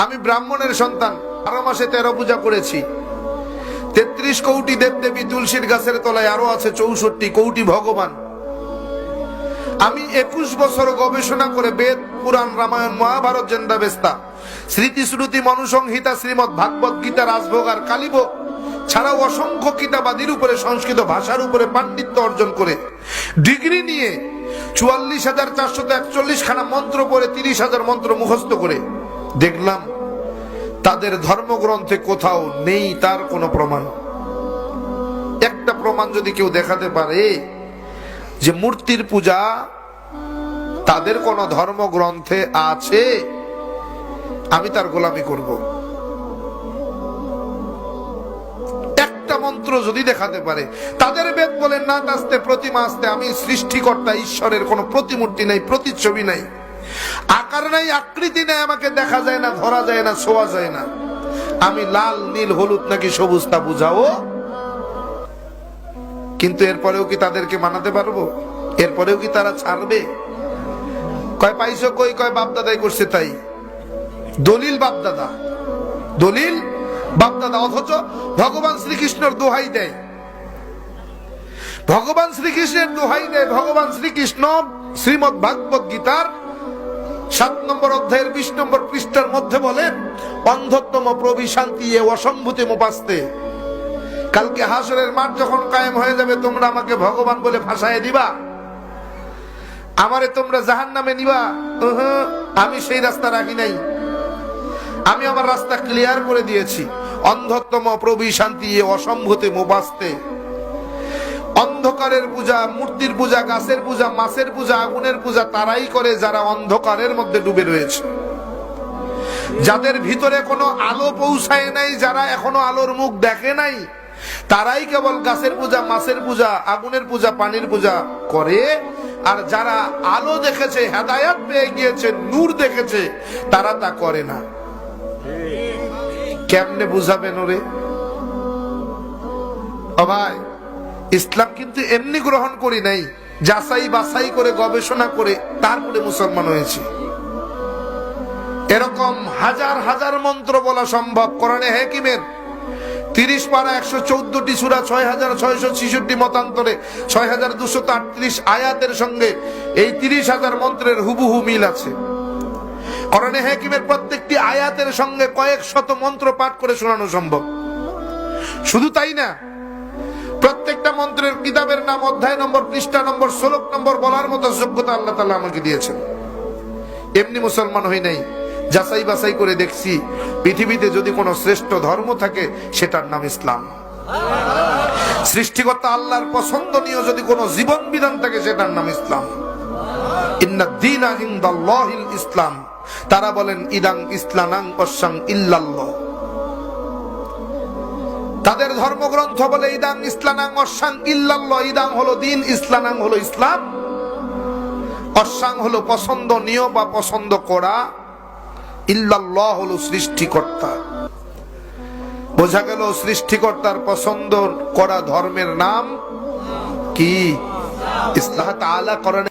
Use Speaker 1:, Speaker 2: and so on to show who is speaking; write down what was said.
Speaker 1: আমি ব্রাহ্মণের সন্তান, 12 মাসে 13 পূজা করেছি। 33 কোটি দেবদেবী তুলসীর গাছের তলায়, আরো আছে 64 কোটি ভগবান। আমি 21 বছর গবেষণা করে বেদ, পুরাণ, রামায়ণ, মহাভারত, জেন্দাবেস্তা, স্মৃতি শ্রুতি, মনুসংহিতা, শ্রীমৎ ভাগবত গীতা, রাজভোগ আর কালীভোগ ছাড়াও অসংখ্য কিতাবাদির উপরে, সংস্কৃত ভাষার উপরে পাণ্ডিত্য অর্জন করে ডিগ্রি নিয়ে 44,441 খানা মন্ত্র পড়ে 30,000 মন্ত্র মুখস্থ করে দেখলাম তাদের ধর্মগ্রন্থে কোথাও নেই তার কোনো প্রমাণ। একটা প্রমাণ যদি কেউ দেখাতে পারে যে মূর্তির পূজা তাদের কোন ধর্মগ্রন্থে আছে, আমি তার গোলামি করব। একটা মন্ত্র যদি দেখাতে পারে, তাদের বেদ বলেন না আসতে প্রতিমা আসতে, আমি সৃষ্টিকর্তা ঈশ্বরের কোন প্রতিমূর্তি নাই, প্রতিচ্ছবি নাই, আকার নাই, আকৃতি নাই, আমাকে দেখা যায় না, ধরা যায় না, ছোঁয়া যায় না, আমি লাল, নীল, হলুদ নাকি সবুজ তা বুঝাও। কিন্তু এরপরেও কি তাদেরকে মানাতে পারবো? এরপরেও কি তারা ছাড়বে? কয় পাইছো কই? কয় বাপদাদাই করছে তাই। দলিল বাপদাদা, দলিল বাপদাদা, অথচ ভগবান শ্রীকৃষ্ণের দোহাই দেয়, ভগবান শ্রীকৃষ্ণের দোহাই দেয়। ভগবান শ্রীকৃষ্ণ শ্রীমৎ ভাগবত গীতার 7 নম্বর অধ্যায়ের 20 নম্বর পৃষ্ঠার মধ্যে বলেন, অন্ধত্তম প্রবিশান্তি এ অসম্ভূতি মুপাস্তে। কালকে হাসরের মাঠ যখন কায়েম হয়ে যাবে, তোমরা আমাকে ভগবান বলে ফাঁসায় দিবা, আমারে তোমরা জাহান্নামে নিবা। আমি সেই রাস্তা রাখি নাই, আমি আমার রাস্তা ক্লিয়ার করে দিয়েছি। অন্ধত্তম প্রবিশান্তি এ অসম্ভূতি মুপাস্তে। অন্ধকারের পূজা, মূর্তির পূজা, গাছের পূজা, মাছের পূজা, আগুনের পূজা তারাই করে যারা অন্ধকারের মধ্যে ডুবে রয়েছে, যাদের ভিতরে কোনো আলো পৌঁছায় নাই, যারা এখনো আলোর মুখ দেখে নাই, তারাই কেবল গাছের পূজা, মাছের পূজা, আগুনের পূজা, পানির পূজা করে। আর যারা আলো দেখেছে, হেদায়াত পেয়ে গিয়েছে, নূর দেখেছে, তারা তা করে না। কেমনে বুঝাবেন ওরে? ও ভাই, ইসলাম কিন্তু এমনি গ্রহণ করি নাই, যাচাই বাছাই করে গবেষণা করে তারপরে মুসলমান হয়েছে। এরকম হাজার হাজার মন্ত্র বলা সম্ভব। কোরআনে হাকিমের 30 পারা 114টি সূরা, 6,666 মতান্তরে 6,238 আয়াতের সঙ্গে এই 30,000 মন্ত্রের হুবহু মিল আছে। কোরআনে হাকিমের প্রত্যেকটি আয়াতের সঙ্গে কয়েক শত মন্ত্র পাঠ করে শোনানো সম্ভব। শুধু তাই না, প্রত্যেকটা মন্ত্রের কিতাবের নাম, অধ্যায় নম্বর, পৃষ্ঠা নম্বর, শ্লোক নম্বর বলার মতো যোগ্যতা আল্লাহ তাআলা আমাকে দিয়েছেন। এমনি মুসলমান হই নাই, যাচাই বাছাই করে দেখছি পৃথিবীতে যদি কোনো শ্রেষ্ঠ ধর্ম থাকে সেটার নাম ইসলাম। সৃষ্টিকর্তা আল্লাহর পছন্দনীয় যদি কোনো জীবন বিধান থাকে সেটার নাম ইসলাম। ইন্নাদ দীনা ইনদাল্লাহিল ইসলাম। তারা বলেন ইদাং ইসলানাং ওয়াসাং ইল্লাল্লাহ। তাদের ধর্মগ্রন্থ বলে ইদাং ইসলানাং ওয়াসাং ইল্লাল্লাহ। ইদাং হলো দিন, ইসলানাং হলো ইসলাম, ওয়াসাং হলো পছন্দনীয় বা পছন্দ করা, ইল্লাল্লাহ হলো সৃষ্টিকর্তা। বোঝা গেল সৃষ্টিকর্তার পছন্দ করা ধর্মের নাম কি? ইসলাম। তাআলা কোরআনে